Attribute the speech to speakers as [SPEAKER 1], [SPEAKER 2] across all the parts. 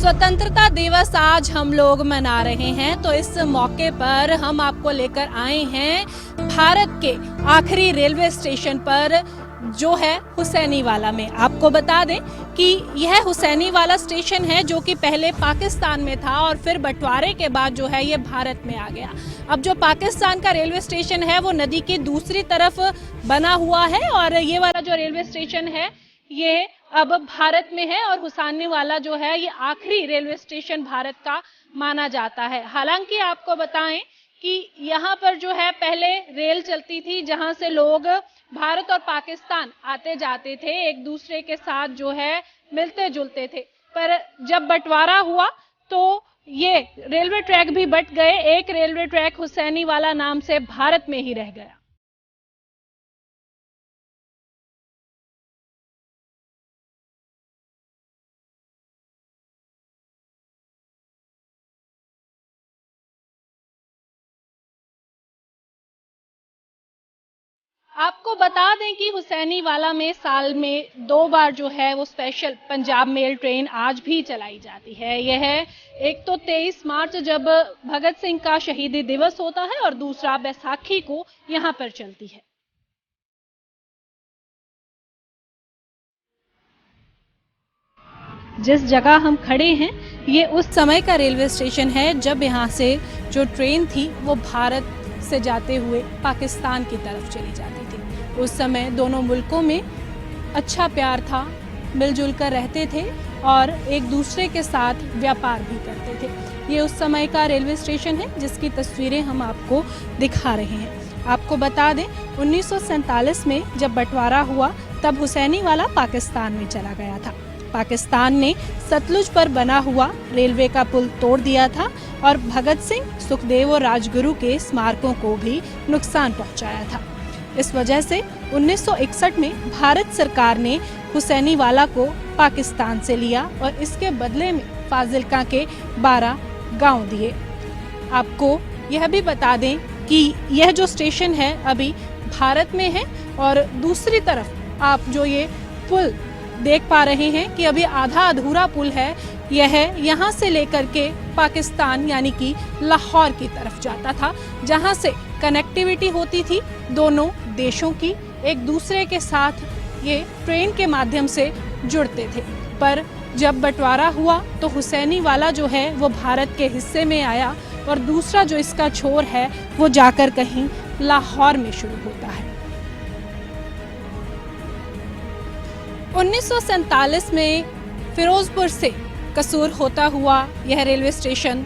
[SPEAKER 1] स्वतंत्रता दिवस आज हम लोग मना रहे हैं, तो इस मौके पर हम आपको लेकर आए हैं भारत के आखिरी रेलवे स्टेशन पर जो है हुसैनीवाला में। आपको बता दें कि यह हुसैनीवाला स्टेशन है जो कि पहले पाकिस्तान में था और फिर बंटवारे के बाद जो है ये भारत में आ गया। अब जो पाकिस्तान का रेलवे स्टेशन है वो नदी की दूसरी तरफ बना हुआ है और ये वाला जो रेलवे स्टेशन है ये अब भारत में है और हुसैनीवाला जो है ये आखिरी रेलवे स्टेशन भारत का माना जाता है। हालांकि आपको बताएं कि यहाँ पर जो है पहले रेल चलती थी जहाँ से लोग भारत और पाकिस्तान आते जाते थे, एक दूसरे के साथ जो है मिलते जुलते थे। पर जब बंटवारा हुआ तो ये रेलवे ट्रैक भी बंट गए, एक रेलवे ट्रैक हुसैनीवाला नाम से भारत में ही रह गया। आपको बता दें कि हुसैनीवाला में साल में 2 बार जो है वो स्पेशल पंजाब मेल ट्रेन आज भी चलाई जाती है। यह एक तो 23 मार्च जब भगत सिंह का शहीदी दिवस होता है और दूसरा बैसाखी को यहाँ पर चलती है। जिस जगह हम खड़े हैं ये उस समय का रेलवे स्टेशन है जब यहाँ से जो ट्रेन थी वो भारत से जाते हुए पाकिस्तान की तरफ चली जाती थी। उस समय दोनों मुल्कों में अच्छा प्यार था, मिलजुल कर रहते थे और एक दूसरे के साथ व्यापार भी करते थे। ये उस समय का रेलवे स्टेशन है जिसकी तस्वीरें हम आपको दिखा रहे हैं। आपको बता दें 1947 में जब बंटवारा हुआ तब हुसैनीवाला पाकिस्तान में चला गया था। पाकिस्तान ने सतलुज पर बना हुआ रेलवे का पुल तोड़ दिया था और भगत सिंह, सुखदेव और राजगुरु के स्मारकों को भी नुकसान पहुंचाया था। इस वजह से 1961 में भारत सरकार ने हुसैनीवाला को पाकिस्तान से लिया और इसके बदले में फाजिल्का के 12 गांव दिए। आपको यह भी बता दें कि यह जो स्टेशन है अभी भारत में है और दूसरी तरफ आप जो ये पुल देख पा रहे हैं कि अभी आधा अधूरा पुल है, यह यहाँ से लेकर के पाकिस्तान यानी कि लाहौर की तरफ जाता था, जहाँ से कनेक्टिविटी होती थी दोनों देशों की, एक दूसरे के साथ ये ट्रेन के माध्यम से जुड़ते थे। पर जब बंटवारा हुआ तो हुसैनीवाला जो है वो भारत के हिस्से में आया और दूसरा जो इसका छोर है वो जाकर कहीं लाहौर में शुरू होता है। 1947 में फिरोजपुर से कसूर होता हुआ यह रेलवे स्टेशन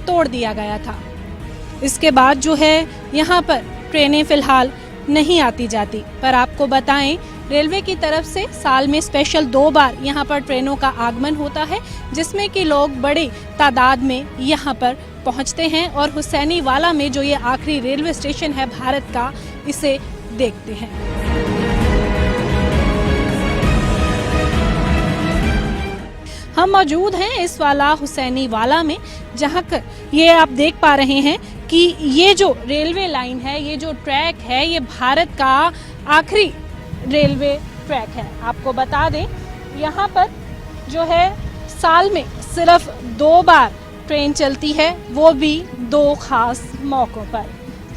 [SPEAKER 1] तोड़ दिया गया था। इसके बाद जो है यहाँ पर ट्रेनें फिलहाल नहीं आती जाती, पर आपको बताएं रेलवे की तरफ से साल में स्पेशल 2 बार यहाँ पर ट्रेनों का आगमन होता है जिसमें कि लोग बड़ी तादाद में यहाँ पर पहुँचते हैं और हुसैनीवाला में जो ये आखिरी रेलवे स्टेशन है भारत का, इसे देखते हैं। हम मौजूद हैं इस वाला हुसैनीवाला में, जहाँ कर ये आप देख पा रहे हैं कि ये जो रेलवे लाइन है, ये जो ट्रैक है, ये भारत का आखिरी रेलवे ट्रैक है। आपको बता दें यहाँ पर जो है साल में सिर्फ 2 बार ट्रेन चलती है, वो भी 2 खास मौक़ों पर।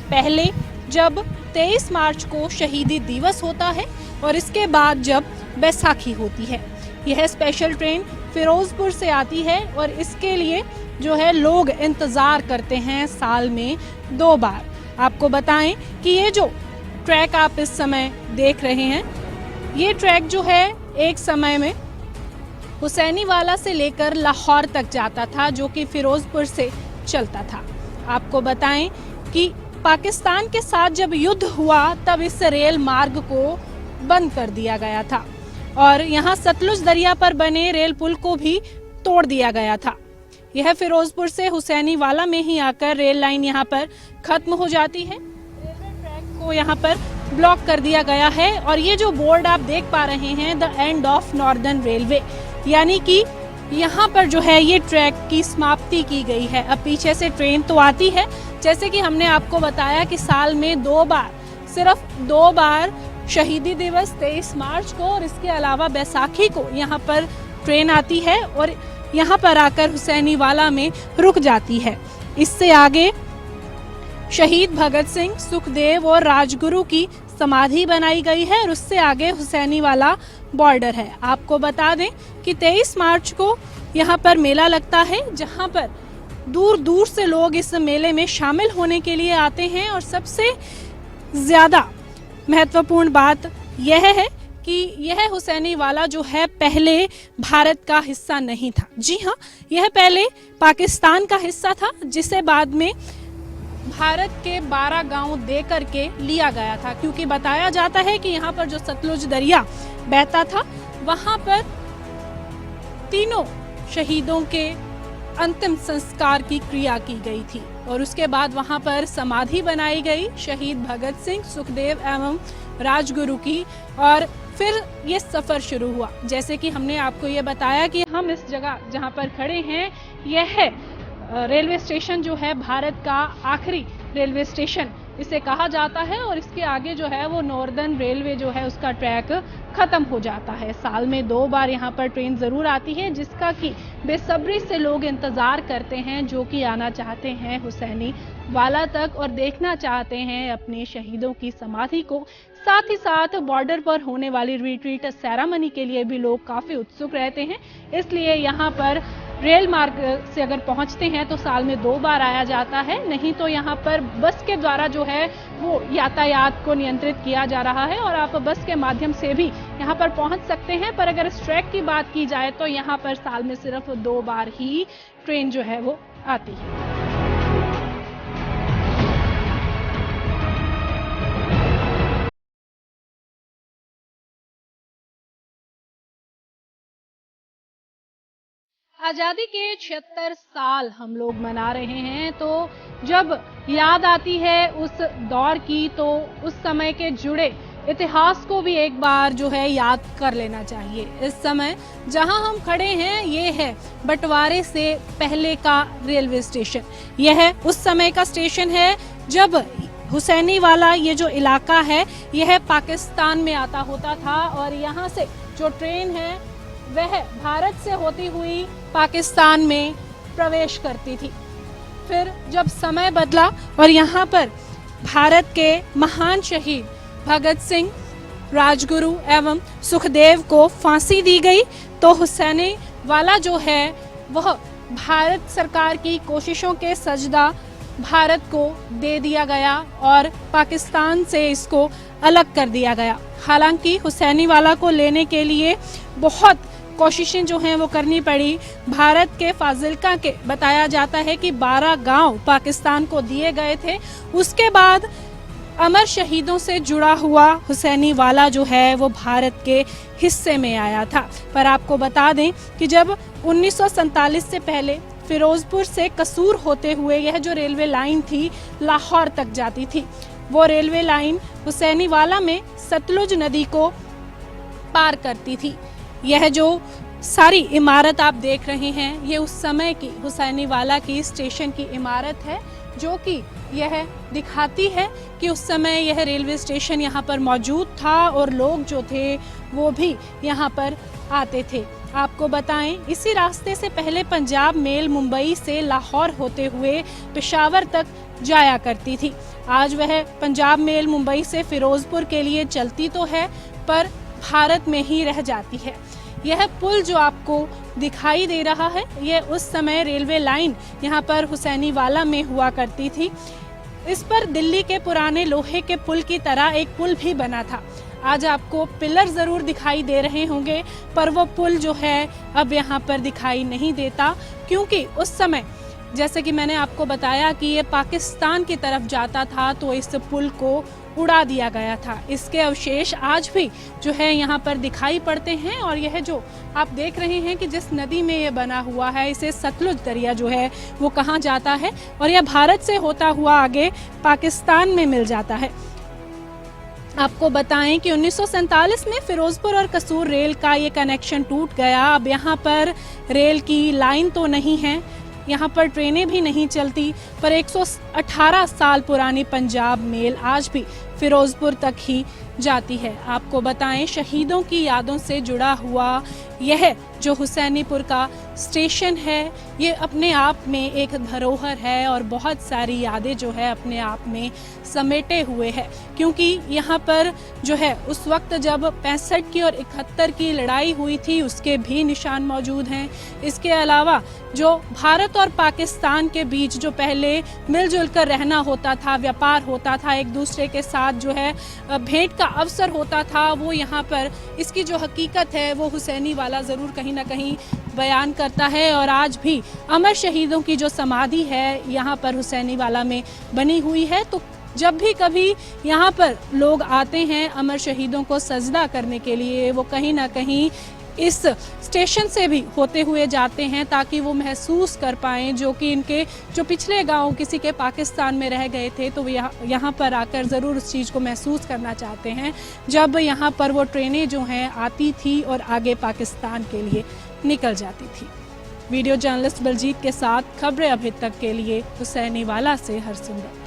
[SPEAKER 1] पहले जब 23 मार्च को शहीदी दिवस होता है और इसके बाद जब बैसाखी होती है। यह स्पेशल ट्रेन फिरोजपुर से आती है और इसके लिए जो है लोग इंतज़ार करते हैं साल में 2 बार। आपको बताएं कि ये जो ट्रैक आप इस समय देख रहे हैं, ये ट्रैक जो है एक समय में हुसैनीवाला से लेकर लाहौर तक जाता था, जो कि फिरोजपुर से चलता था। आपको बताएं कि पाकिस्तान के साथ जब युद्ध हुआ तब इस रेल मार्ग को बंद कर दिया गया था और यहाँ सतलुज दरिया पर बने रेल पुल को भी तोड़ दिया गया था। यह फिरोजपुर से हुसैनीवाला में ही आकर रेल लाइन यहाँ पर खत्म हो जाती है। रेलवे ट्रैक को यहाँ पर ब्लॉक कर दिया गया है और ये जो बोर्ड आप देख पा रहे हैं, the end of northern railway, यानी कि यहाँ पर जो है ये ट्रैक की समाप्ति की गई है। अब पीछे से ट्रेन तो आती है, जैसे कि हमने आपको बताया कि साल में 2 बार, सिर्फ 2 बार शहीदी दिवस 23 मार्च को और इसके अलावा बैसाखी को यहाँ पर ट्रेन आती है और यहाँ पर आकर हुसैनी वाला में रुक जाती है। इससे आगे शहीद भगत सिंह, सुखदेव और राजगुरु की समाधि बनाई गई है और उससे आगे हुसैनी वाला बॉर्डर है। आपको बता दें कि 23 मार्च को यहाँ पर मेला लगता है, जहाँ पर दूर दूर से लोग इस मेले में शामिल होने के लिए आते हैं। और सबसे ज़्यादा महत्वपूर्ण बात यह है कि यह हुसैनी वाला जो है पहले भारत का हिस्सा नहीं था। जी हाँ, यह पहले पाकिस्तान का हिस्सा था, जिसे बाद में भारत के 12 गांव दे करके लिया गया था, क्योंकि बताया जाता है कि यहाँ पर जो सतलुज दरिया बहता था वहाँ पर तीनों शहीदों के अंतिम संस्कार की क्रिया की गई थी और उसके बाद वहां पर समाधि बनाई गई शहीद भगत सिंह, सुखदेव एवं राजगुरु की। और फिर ये सफ़र शुरू हुआ। जैसे कि हमने आपको ये बताया कि हम इस जगह जहां पर खड़े हैं, यह रेलवे स्टेशन जो है भारत का आखिरी रेलवे स्टेशन इसे कहा जाता है और इसके आगे जो है वो नॉर्दर्न रेलवे जो है उसका ट्रैक खत्म हो जाता है। साल में 2 बार यहाँ पर ट्रेन ज़रूर आती है, जिसका कि बेसब्री से लोग इंतज़ार करते हैं, जो कि आना चाहते हैं हुसैनी वाला तक और देखना चाहते हैं अपने शहीदों की समाधि को। साथ ही साथ बॉर्डर पर होने वाली रिट्रीट सेरेमनी के लिए भी लोग काफ़ी उत्सुक रहते हैं। इसलिए यहाँ पर रेल मार्ग से अगर पहुंचते हैं तो साल में 2 बार आया जाता है, नहीं तो यहाँ पर बस के द्वारा जो है वो यातायात को नियंत्रित किया जा रहा है और आप बस के माध्यम से भी यहाँ पर पहुंच सकते हैं। पर अगर इस ट्रैक की बात की जाए तो यहाँ पर साल में सिर्फ 2 बार ही ट्रेन जो है वो आती है। आज़ादी के 76 साल हम लोग मना रहे हैं, तो जब याद आती है उस दौर की तो उस समय के जुड़े इतिहास को भी एक बार जो है याद कर लेना चाहिए। इस समय जहां हम खड़े हैं ये है बंटवारे से पहले का रेलवे स्टेशन। यह उस समय का स्टेशन है जब हुसैनी वाला ये जो इलाका है यह पाकिस्तान में आता होता था और यहाँ से जो ट्रेन है वह भारत से होती हुई पाकिस्तान में प्रवेश करती थी। फिर जब समय बदला और यहाँ पर भारत के महान शहीद भगत सिंह, राजगुरु एवं सुखदेव को फांसी दी गई, तो हुसैनी वाला जो है वह भारत सरकार की कोशिशों के सजदा भारत को दे दिया गया और पाकिस्तान से इसको अलग कर दिया गया। हालांकि हुसैनी वाला को लेने के लिए बहुत कोशिशें जो हैं वो करनी पड़ी। भारत के फाजिल्का के बताया जाता है कि 12 गांव पाकिस्तान को दिए गए थे। उसके बाद अमर शहीदों से जुड़ा हुआ हुसैनी वाला जो है वो भारत के हिस्से में आया था। पर आपको बता दें कि जब 1947 से पहले फिरोजपुर से कसूर होते हुए यह जो रेलवे लाइन थी लाहौर तक जाती थी, वो रेलवे लाइन हुसैनी वाला में सतलुज नदी को पार करती थी। यह जो सारी इमारत आप देख रहे हैं ये उस समय की हुसैनी वाला की स्टेशन की इमारत है, जो कि यह दिखाती है कि उस समय यह रेलवे स्टेशन यहाँ पर मौजूद था और लोग जो थे वो भी यहाँ पर आते थे। आपको बताएं, इसी रास्ते से पहले पंजाब मेल मुंबई से लाहौर होते हुए पेशावर तक जाया करती थी। आज वह पंजाब मेल मुंबई से फिरोजपुर के लिए चलती तो है पर भारत में ही रह जाती है। यह पुल जो आपको दिखाई दे रहा है यह उस समय रेलवे लाइन यहाँ पर हुसैनी वाला में हुआ करती थी। इस पर दिल्ली के पुराने लोहे के पुल की तरह एक पुल भी बना था। आज आपको पिलर ज़रूर दिखाई दे रहे होंगे पर वो पुल जो है अब यहाँ पर दिखाई नहीं देता, क्योंकि उस समय जैसे कि मैंने आपको बताया कि ये पाकिस्तान की तरफ जाता था तो इस पुल को उड़ा दिया गया था। इसके अवशेष आज भी जो है यहाँ पर दिखाई पड़ते हैं और यह जो आप देख रहे हैं कि जिस नदी में ये बना हुआ है इसे सतलुज दरिया जो है वो कहा जाता है और यह भारत से होता हुआ आगे पाकिस्तान में मिल जाता है। आपको बताएं कि 1947 में फिरोजपुर और कसूर रेल का ये कनेक्शन टूट गया। अब यहाँ पर रेल की लाइन तो नहीं है, यहाँ पर ट्रेनें भी नहीं चलती, पर 118 साल पुरानी पंजाब मेल आज भी फिरोजपुर तक ही जाती है। आपको बताएं, शहीदों की यादों से जुड़ा हुआ यह जो हुसैनीपुर का स्टेशन है ये अपने आप में एक धरोहर है और बहुत सारी यादें जो है अपने आप में समेटे हुए है, क्योंकि यहाँ पर जो है उस वक्त जब 65 की और 71 की लड़ाई हुई थी उसके भी निशान मौजूद हैं। इसके अलावा जो भारत और पाकिस्तान के बीच जो पहले मिलजुल कर रहना होता था, व्यापार होता था, एक दूसरे के साथ जो है भेंट का अवसर होता था, वो यहाँ पर इसकी जो हकीकत है वो हुसैनी वाला ज़रूर कहीं ना कहीं बयान करता है। और आज भी अमर शहीदों की जो समाधि है यहाँ पर हुसैनी वाला में बनी हुई है, तो जब भी कभी यहाँ पर लोग आते हैं अमर शहीदों को सजदा करने के लिए, वो कहीं ना कहीं इस स्टेशन से भी होते हुए जाते हैं ताकि वो महसूस कर पाएँ जो कि इनके जो पिछले गांव किसी के पाकिस्तान में रह गए थे, तो वो यहाँ पर आकर ज़रूर उस चीज़ को महसूस करना चाहते हैं जब यहाँ पर वो ट्रेनें जो हैं आती थी और आगे पाकिस्तान के लिए निकल जाती थी। वीडियो जर्नलिस्ट बलजीत के साथ खबरें अभी तक के लिए हुसैनी वाला से हरसिमरत।